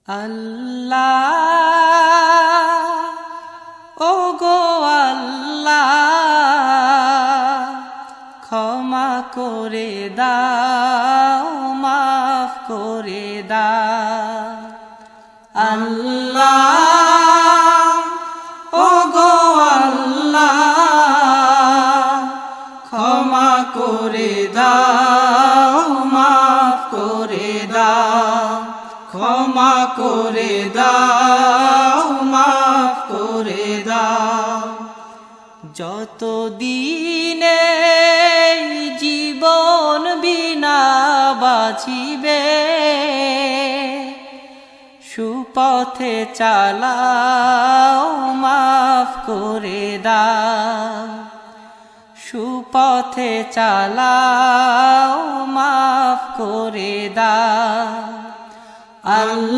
আল্লাহ ওগো আল্লাহ ক্ষমা করে দাও মাফ করে দাও আল্লাহ ওগো আল্লাহ ক্ষমা করে দাও মাফ করে দাও ক্ষমা করে দাও মাফ করে দাও যতদিনে জীবন বিনা বাঁচিবে সুপথে চালাও মাফ করে দাও সুপথে চালাও মাফ করে দাও আল্লাহ।